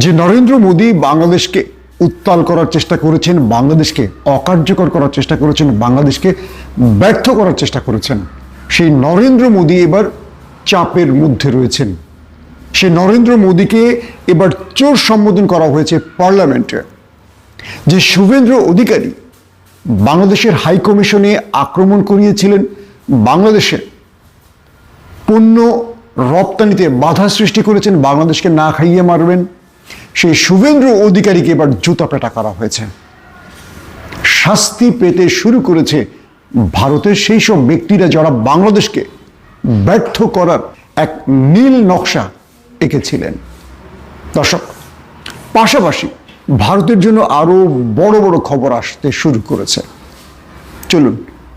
যে নরেন্দ্র মোদী বাংলাদেশকে উত্তাল করার চেষ্টা করেছেন, বাংলাদেশকে অকার্যকর করার চেষ্টা করেছেন, বাংলাদেশকে ব্যর্থ করার চেষ্টা করেছেন, সেই নরেন্দ্র মোদী এবার চাপের মধ্যে রয়েছেন। সেই নরেন্দ্র মোদীকে এবার চোর সম্বোধন করা হয়েছে পার্লামেন্টে। যে শুভেন্দু অধিকারী বাংলাদেশের হাই কমিশনে আক্রমণ করিয়েছিলেন, বাংলাদেশে পণ্য রপ্তানিতে বাধা সৃষ্টি করেছেন, বাংলাদেশকে না খাইয়ে মারবেন, সেই শুভেন্দু অধিকারীকে এবার জুতা পেটা করা হয়েছে। শাস্তি পেতে শুরু করেছে ভারতের সেই সব ব্যক্তিরা যারা বাংলাদেশকে ব্যর্থ করার এক নীল নকশা এঁকেছিলেন। দর্শক, পাশাপাশি ভারতের জন্য আরো বড় বড় খবর আসতে শুরু করেছে। চলুন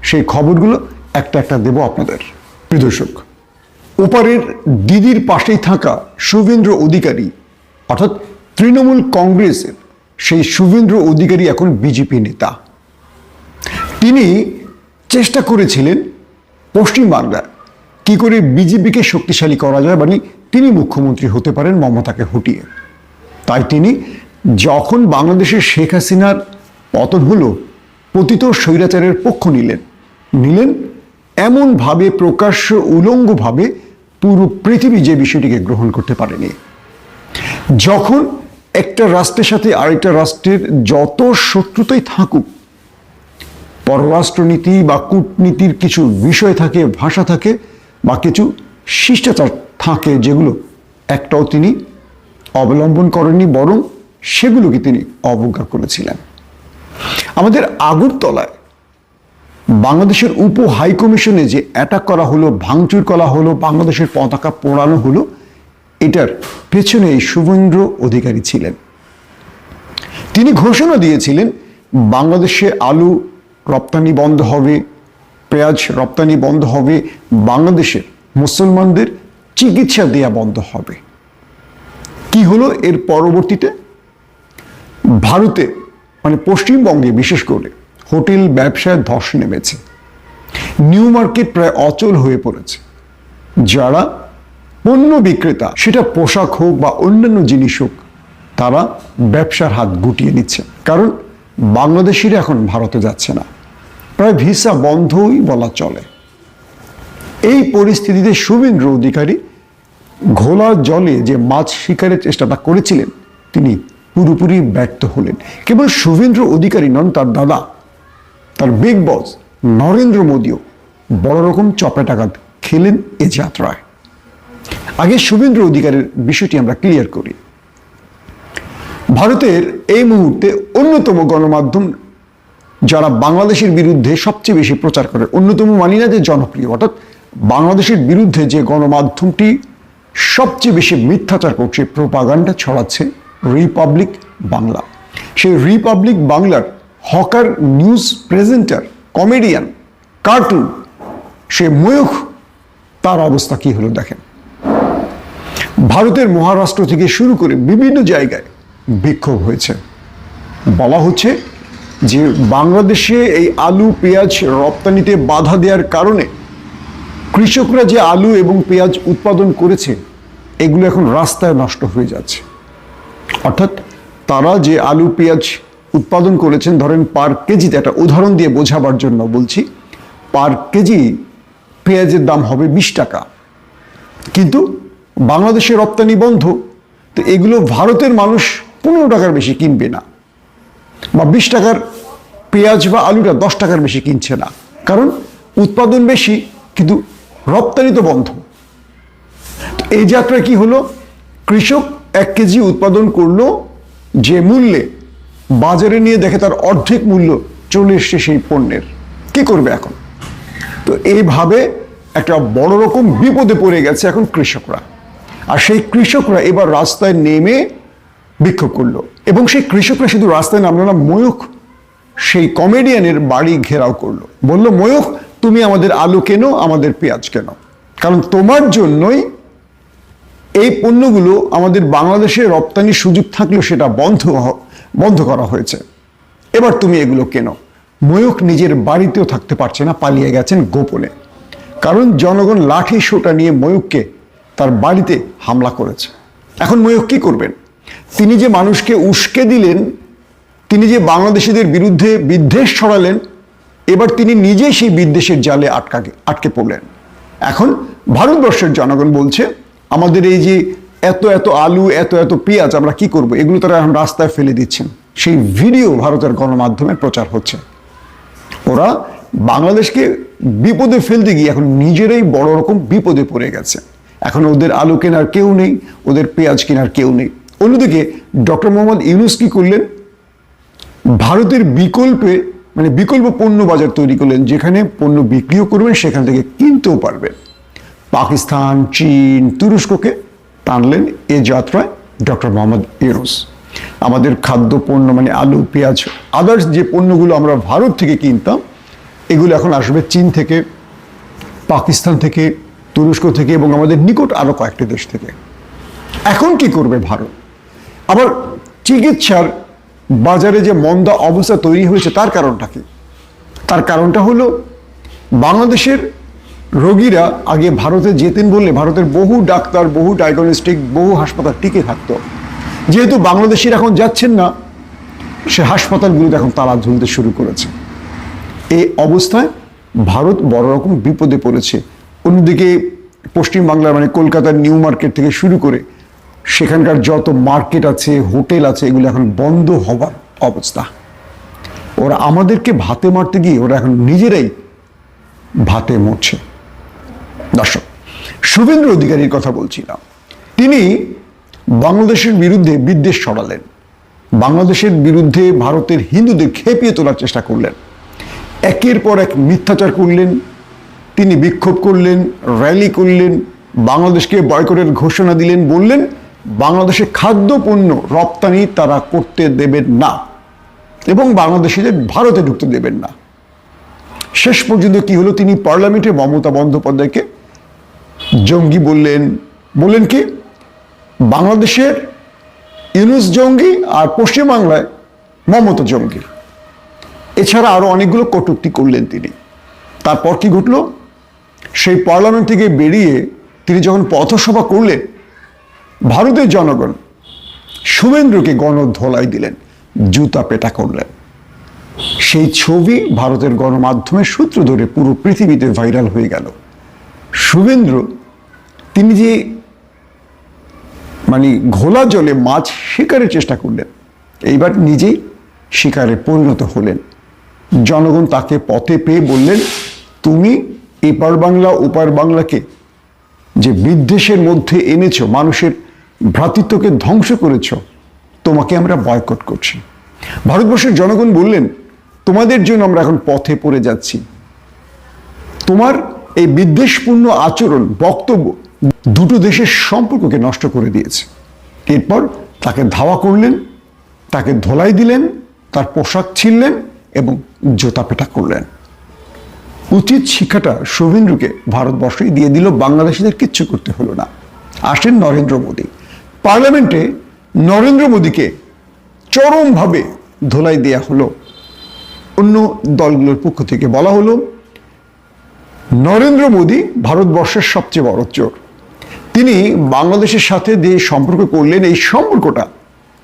সেই খবরগুলো একটা একটা দেব আপনাদের। প্রিয় দর্শক, ওপারের দিদির পাশেই থাকা শুভেন্দু অধিকারী অর্থাৎ তৃণমূল কংগ্রেসের সেই শুভেন্দু অধিকারী এখন বিজেপি নেতা। তিনি চেষ্টা করেছিলেন পশ্চিমবাংলায় কি করে বিজেপিকে শক্তিশালী করা যায়, মানে তিনি মুখ্যমন্ত্রী হতে পারেন মমতাকে হটিয়ে। তাই তিনি যখন বাংলাদেশের শেখ হাসিনার পতন হলো, পতিত স্বৈরাচারের পক্ষ নিলেন এমনভাবে প্রকাশ্য উলঙ্গভাবে পুরো পৃথিবী যে বিষয়টিকে গ্রহণ করতে পারেনি। যখন একটা রাষ্ট্রের সাথে আরেকটা রাষ্ট্রের যত শত্রুতাই থাকুক, পররাষ্ট্রনীতি বা কূটনীতির কিছু বিষয় থাকে, ভাষা থাকে বা কিছু শিষ্টাচার থাকে, যেগুলো একটাও তিনি অবলম্বন করেননি, বরং সেগুলোকে তিনি অবজ্ঞা করেছিলেন। আমাদের আগরতলায় বাংলাদেশের উপ হাই কমিশনে যে অ্যাটাক করা হলো, ভাঙচুর করা হলো, বাংলাদেশের পতাকা পোড়ানো হলো, এটার পেছনে এই শুভেন্দু অধিকারী ছিলেন। তিনি ঘোষণা দিয়েছিলেন বাংলাদেশে আলু রপ্তানি বন্ধ হবে, পেঁয়াজ রপ্তানি বন্ধ হবে, বাংলাদেশের মুসলমানদের চিকিৎসা দেয়া বন্ধ হবে। কি হলো এর পরবর্তীতে? ভারতে মানে পশ্চিমবঙ্গে বিশেষ করে হোটেল ব্যবসায় ধস নেমেছে, নিউ মার্কেট প্রায় অচল হয়ে পড়েছে। যারা পণ্য বিক্রেতা, সেটা পোশাক হোক বা অন্যান্য জিনিস হোক, তারা ব্যবসার হাত গুটিয়ে নিচ্ছে, কারণ বাংলাদেশিরা এখন ভারতে যাচ্ছে না, প্রায় ভিসা বন্ধই বলা চলে। এই পরিস্থিতিতে শুভেন্দু অধিকারী ঘোলা জলে যে মাছ শিকারের চেষ্টাটা করেছিলেন, তিনি পুরোপুরি ব্যর্থ হলেন। কেবল শুভেন্দু অধিকারী নন, তার দাদা, তার বিগ বস নরেন্দ্র মোদীও বড় রকম চপেটাঘাত খেলেন এ যাত্রায়। আগে শুভেন্দু অধিকারীর বিষয়টি আমরা ক্লিয়ার করি। ভারতের এই মুহূর্তে অন্যতম গণমাধ্যম যারা বাংলাদেশের বিরুদ্ধে সবচেয়ে বেশি প্রচার করে, অন্যতম মানি না যে জনপ্রিয়, অর্থাৎ বাংলাদেশের বিরুদ্ধে যে গণমাধ্যমটি সবচেয়ে বেশি মিথ্যাচার করছে, প্রোপাগান্ডা ছড়াচ্ছে, রিপাবলিক বাংলা। সেই রিপাবলিক বাংলার hawker news presenter, comedian, cartoon সে ময়ূখ, তার অবস্থা কি হলো দেখেন। ভারতের মহারাষ্ট্র থেকে শুরু করে বিভিন্ন জায়গায় বিক্ষোভ হয়েছে। বলা হচ্ছে যে বাংলাদেশে এই আলু পেঁয়াজ রপ্তানিতে বাধা দেওয়ার কারণে কৃষকরা যে আলু এবং পেঁয়াজ উৎপাদন করেছে, এগুলো এখন রাস্তায় নষ্ট হয়ে যাচ্ছে। অর্থাৎ তারা যে আলু পেঁয়াজ উৎপাদন করেছেন, ধরেন পার কেজিতে, একটা উদাহরণ দিয়ে বোঝাবার জন্য বলছি, পার কেজি পেঁয়াজের দাম হবে 20 টাকা, কিন্তু বাংলাদেশে রপ্তানি বন্ধ, তো এগুলো ভারতের মানুষ 15 টাকার বেশি কিনবে না, বা 20 টাকার পেঁয়াজ বা আলুটা 10 টাকার বেশি কিনছে না, কারণ উৎপাদন বেশি কিন্তু রপ্তানি তো বন্ধ। এই যাত্রায় কি হলো, কৃষক 1 কেজি উৎপাদন করলো যে মূল্যে, বাজারে নিয়ে দেখে তার অর্ধেক মূল্য চলে এসছে সেই পণ্যের। কি করবে এখন? তো এইভাবে একটা বড় রকম বিপদে পড়ে গেছে এখন কৃষকরা। আর সেই কৃষকরা এবার রাস্তায় নেমে বিক্ষোভ করলো, এবং সেই কৃষকরা শুধু রাস্তায় নামলো না, ময়ূখ সেই কমেডিয়ানের বাড়ি ঘেরাও করলো, বললো, ময়ূখ তুমি আমাদের আলু কেনো, আমাদের পেঁয়াজ কেনো, কারণ তোমার জন্যই এই পণ্যগুলো আমাদের বাংলাদেশে রপ্তানির সুযোগ থাকলেও সেটা বন্ধ করা হয়েছে, এবার তুমি এগুলো কেনো। ময়ূখ নিজের বাড়িতেও থাকতে পারছে না, পালিয়ে গেছেন গোপনে, কারণ জনগণ লাঠি সোটা নিয়ে ময়ূখকে তার বাড়িতে হামলা করেছে। এখন ময়ূখ কি করবেন? তিনি যে মানুষকে উস্কে দিলেন, তিনি যে বাংলাদেশিদের বিরুদ্ধে বিদ্বেষ ছড়ালেন, এবার তিনি নিজেই সেই বিদ্বেষের জালে আটকে পড়লেন। এখন ভারতবর্ষের জনগণ বলছে আমাদের এই যে এত এত আলু, এত এত পেঁয়াজ আমরা কি করব, এগুলো তারা এখন রাস্তায় ফেলে দিচ্ছেন। সেই ভিডিও ভারতের গণমাধ্যমে প্রচার হচ্ছে। ওরা বাংলাদেশকে বিপদে ফেলতে গিয়ে এখন নিজেরাই বড় রকম বিপদে পড়ে গেছে। এখন ওদের আলু কেনার কেউ নেই, ওদের পেঁয়াজ কেনার কেউ নেই। অন্যদিকে ডক্টর মোহাম্মদ ইউনূস কি করলেন, ভারতের বিকল্প পণ্য বাজার তৈরি করলেন, যেখানে পণ্য বিক্রিও করবেন, সেখান থেকে কিনতেও পারবেন। পাকিস্তান, চীন, তুরস্ককে টানলেন এ যাত্রায় ডক্টর মোহাম্মদ ইউনূস। আমাদের খাদ্য পণ্য মানে আলু, পেঁয়াজ, আদার্স যে পণ্যগুলো আমরা ভারত থেকে কিনতাম, এগুলো এখন আসবে চীন থেকে, পাকিস্তান থেকে, তুরস্ক থেকে এবং আমাদের নিকট আরো কয়েকটি দেশ থেকে। এখন কি করবে ভারত? আবার চিকিৎসার বাজারে যে মন্দা অবস্থা তৈরি হয়েছে, তার কারণটা কি? তার কারণটা হলো বাংলাদেশের রোগীরা আগে ভারতে যেতেন বললে ভারতের বহু ডাক্তার, বহু ডায়াগনস্টিক, বহু হাসপাতাল টিকে থাকতো। যেহেতু বাংলাদেশিরা এখন যাচ্ছেন না, সে হাসপাতালগুলোতে এখন তালা ঝুলতে শুরু করেছে। এই অবস্থায় ভারত বড় রকম বিপদে পড়েছে। অন্যদিকে পশ্চিমবাংলার মানে কলকাতার নিউ মার্কেট থেকে শুরু করে সেখানকার যত মার্কেট আছে, হোটেল আছে, এগুলো এখন বন্ধ হবার অবস্থা। ওরা আমাদেরকে ভাতে মারতে গিয়ে ওরা এখন নিজেরাই ভাতে মরছে। দর্শক, শুভেন্দু অধিকারীর কথা বলছিলাম। তিনি বাংলাদেশের বিরুদ্ধে বিদ্বেষ ছড়ালেন, বাংলাদেশের বিরুদ্ধে ভারতের হিন্দুদের খেপিয়ে তোলার চেষ্টা করলেন, একের পর এক মিথ্যাচার করলেন। তিনি বিক্ষোভ করলেন, র্যালি করলেন, বাংলাদেশকে বয়কটের ঘোষণা দিলেন, বললেন বাংলাদেশে খাদ্যপণ্য রপ্তানি তারা করতে দেবেন না এবং বাংলাদেশিদের ভারতে ঢুকতে দেবেন না। শেষ পর্যন্ত কি হলো, তিনি পার্লামেন্টে মমতা বন্দ্যোপাধ্যায়কে জঙ্গি বললেন কি বাংলাদেশের ইউনূস জঙ্গি আর পশ্চিমবাংলায় মমতা জঙ্গি। এছাড়া আরো অনেকগুলো কটূক্তি করলেন তিনি। তারপর কি ঘটলো, সেই পার্লামেন্ট থেকে বেরিয়ে তিনি যখন পথসভা করলেন, ভারতের জনগণ শুভেন্দুকে গণধোলাই দিলেন, জুতা পেটা করলেন। সেই ছবি ভারতের গণমাধ্যমের সূত্র ধরে পুরো পৃথিবীতে ভাইরাল হয়ে গেল। শুভেন্দু তিনি যে মানে ঘোলা জলে মাছ শিকারের চেষ্টা করলেন, এইবার নিজেই শিকারে পরিণত হলেন। জনগণ তাকে পথে পেয়ে বললেন, তুমি এপার বাংলা ওপার বাংলাকে যে বিদ্বেষের মধ্যে এনেছো, মানুষের ভ্রাতৃত্বকে ধ্বংস করেছ, তোমাকে আমরা বয়কট করছি। ভারতবর্ষের জনগণ বললেন, তোমাদের জন্য আমরা এখন পথে পড়ে যাচ্ছি। তোমার এই বিদ্বেষপূর্ণ আচরণ, বক্তব্য দুটো দেশের সম্পর্ককে নষ্ট করে দিয়েছে। এরপর তাকে ধাওয়া করলেন, তাকে ধোলাই দিলেন, তার পোশাক ছিঁড়লেন এবং জুতা পেটা করলেন। উচিত শিক্ষাটা শুভেন্দুকে ভারতবর্ষই দিয়ে দিল, বাংলাদেশিদের কিচ্ছু করতে হলো না। আসেন নরেন্দ্র মোদী। পার্লামেন্টে নরেন্দ্র মোদীকে চরমভাবে ধোলাই দেয়া হলো। অন্য দলগুলোর পক্ষ থেকে বলা হলো, নরেন্দ্র মোদী ভারতবর্ষের সবচেয়ে বড় চোর। তিনি বাংলাদেশের সাথে যে সম্পর্ক করলেন, এই সম্পর্কটা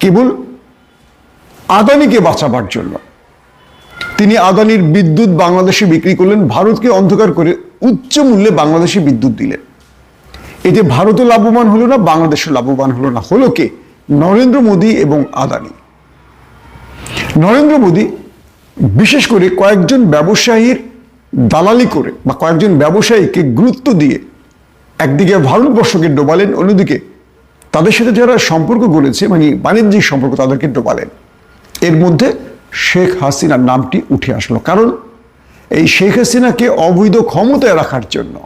কেবল আদানিকে বাঁচাবার জন্য। তিনি আদানির বিদ্যুৎ বাংলাদেশে বিক্রি করলেন, ভারতকে অন্ধকার করে উচ্চ মূল্যে বাংলাদেশে বিদ্যুৎ দিলেন। এতে ভারতও লাভবান হলো না, বাংলাদেশও লাভবান হলো না। হলো কে? নরেন্দ্র মোদী এবং আদানি। নরেন্দ্র মোদী বিশেষ করে কয়েকজন ব্যবসায়ীর দালালি করে বা কয়েকজন ব্যবসায়ীকে গুরুত্ব দিয়ে একদিকে ভারতবর্ষকে ডোবালেন, অন্যদিকে তাদের সাথে যারা সম্পর্ক গড়েছে মানে বাণিজ্যিক সম্পর্ক, তাদেরকে ডোবালেন। এর মধ্যে শেখ হাসিনার নামটি উঠে আসলো, কারণ এই শেখ হাসিনাকে অবৈধ ক্ষমতায় রাখার জন্য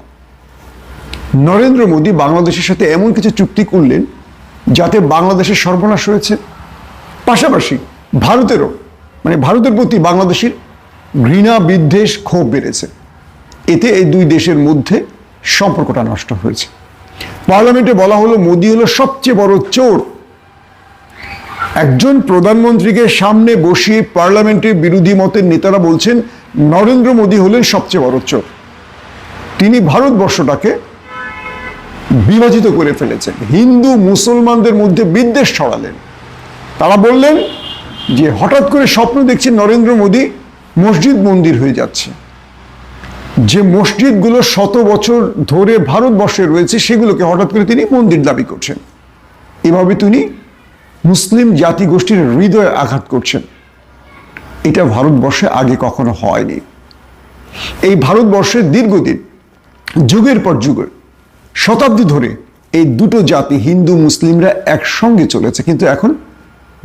নরেন্দ্র মোদী বাংলাদেশের সাথে এমন কিছু চুক্তি করলেন যাতে বাংলাদেশের সর্বনাশ হয়েছে, পাশাপাশি ভারতেরও মানে ভারতের প্রতি বাংলাদেশের ঘৃণা, বিদ্বেষ, ক্ষোভ বেড়েছে। এতে এই দুই দেশের মধ্যে সম্পর্কটা নষ্ট হয়েছে। পার্লামেন্টে বলা হলো, মোদী হলো সবচেয়ে বড় চোর। একজন প্রধানমন্ত্রীকে সামনে বসিয়ে পার্লামেন্টের বিরোধী মতের নেতারা বলছেন নরেন্দ্র মোদী হলেন সবচেয়ে বড় চোর। তিনি ভারতবর্ষটাকে বিভাজিত করে ফেলেছেন, হিন্দু মুসলমানদের মধ্যে বিদ্বেষ ছড়ালেন, তারা বললেন যে হঠাৎ করে স্বপ্ন দেখছে নরেন্দ্র মোদী মসজিদ মন্দির হয়ে যাচ্ছে, যে মসজিদগুলো শত বছর ধরে ভারতবর্ষে রয়েছে সেগুলোকে হঠাৎ করে তিনি মন্দির দাবি করছেন। এভাবে তিনি মুসলিম জাতিগোষ্ঠীর হৃদয়ে আঘাত করছেন। এটা ভারতবর্ষে আগে কখনো হয়নি। এই ভারতবর্ষের দীর্ঘদিন যুগের পর যুগ, শতাব্দী ধরে এই দুটো জাতি হিন্দু মুসলিমরা একসঙ্গে চলেছে, কিন্তু এখন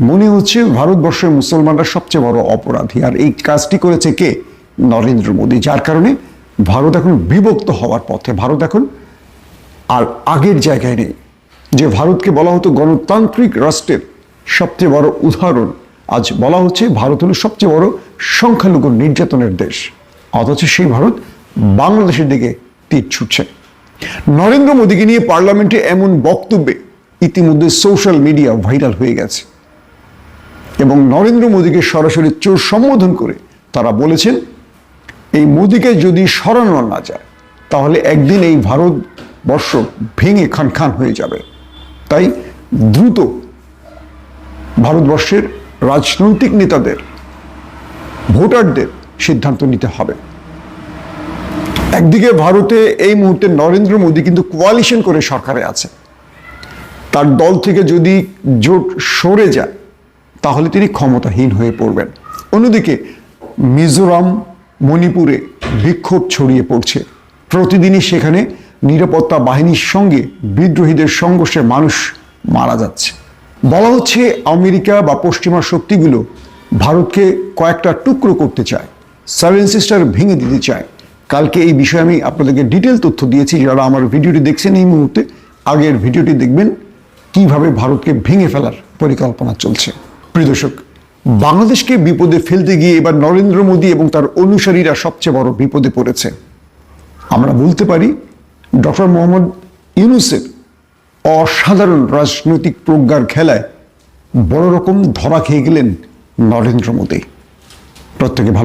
মনে হচ্ছে ভারতবর্ষের মুসলমানরা সবচেয়ে বড় অপরাধী। আর এই কাজটি করেছে কে? নরেন্দ্র মোদী। যার কারণে ভারত এখন বিভক্ত হওয়ার পথে। ভারত এখন আর আগের জায়গায় নেই। যে ভারতকে বলা হতো গণতান্ত্রিক রাষ্ট্রের সবচেয়ে বড় উদাহরণ, আজ বলা হচ্ছে ভারত হলো সবচেয়ে বড় সংখ্যালঘু নির্যাতনের দেশ। অথচ সেই ভারত বাংলাদেশের দিকে তীর ছুটছে। নরেন্দ্র মোদীকে নিয়ে পার্লামেন্টে এমন বক্তব্যে ইতিমধ্যে সোশ্যাল মিডিয়া ভাইরাল হয়ে গেছে এবং নরেন্দ্র মোদীকে সরাসরি চোর সম্বোধন করে তারা বলেছেন এই মোদীকে যদি সরানো না যায় তাহলে একদিন এই ভারতবর্ষ ভেঙে খান খান হয়ে যাবে। তাই দ্রুত ভারতবর্ষের রাজনৈতিক নেতাদের, ভোটারদের সিদ্ধান্ত নিতে হবে। একদিকে ভারতে এই মুহূর্তে নরেন্দ্র মোদী কিন্তু কোয়ালিশন করে সরকারে আছে। তার দল থেকে যদি জোট সরে যায় তাহলে তিনি ক্ষমতাহীন হয়ে পড়বেন। অন্যদিকে মিজোরাম, মণিপুরে বিক্ষোভ ছড়িয়ে পড়ছে। প্রতিদিনই সেখানে নিরাপত্তা বাহিনীর সঙ্গে বিদ্রোহীদের সংঘর্ষে মানুষ মারা যাচ্ছে। বলা হচ্ছে আমেরিকা বা পশ্চিমা শক্তিগুলো ভারতকে কয়েকটা টুকরো করতে চায়, সেভেন সিস্টার ভেঙে দিতে চায়। কালকে এই বিষয়ে আমি আপনাদেরকে ডিটেল তথ্য দিয়েছি। যারা আমার ভিডিওটি দেখছেন এই মুহূর্তে, আগের ভিডিওটি দেখবেন কিভাবে ভারতকে ভেঙে ফেলার পরিকল্পনা চলছে। প্রিয় দর্শক, বাংলাদেশকে বিপদে ফেলতে গিয়ে এবার নরেন্দ্র মোদী এবং তার অনুসারীরা সবচেয়ে বড় বিপদে পড়েছে। আমরা বলতে পারি ডক্টর মোহাম্মদ ইউনূসের অসাধারণ রাজনৈতিক প্রজ্ঞার খেলায় বড় রকম ধরা খেয়ে গেলেন নরেন্দ্র মোদী। প্রত্যেকে ভালো